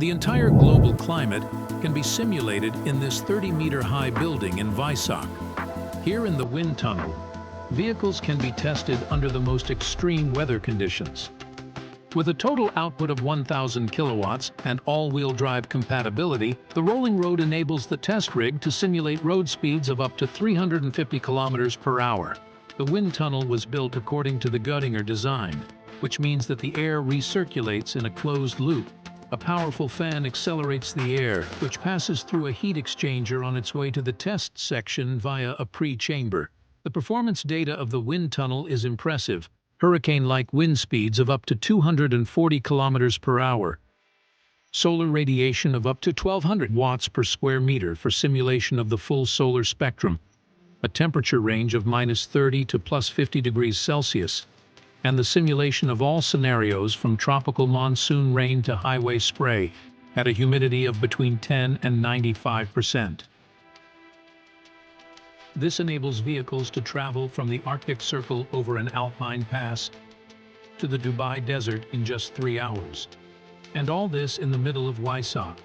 The entire global climate can be simulated in this 30-meter-high building in Weissach. Here in the wind tunnel, vehicles can be tested under the most extreme weather conditions. With a total output of 1,000 kilowatts and all-wheel drive compatibility, the rolling road enables the test rig to simulate road speeds of up to 350 kilometers per hour. The wind tunnel was built according to the Göttinger design, which means that the air recirculates in a closed loop. A powerful fan accelerates the air, which passes through a heat exchanger on its way to the test section via a pre-chamber. The performance data of the wind tunnel is impressive. Hurricane-like wind speeds of up to 240 kilometers per hour. Solar radiation of up to 1,200 watts per square meter for simulation of the full solar spectrum. A temperature range of -30 to +50 degrees Celsius. And the simulation of all scenarios from tropical monsoon rain to highway spray at a humidity of between 10 and 95%. This enables vehicles to travel from the Arctic Circle over an alpine pass to the Dubai desert in just 3 hours. And all this in the middle of Weissach.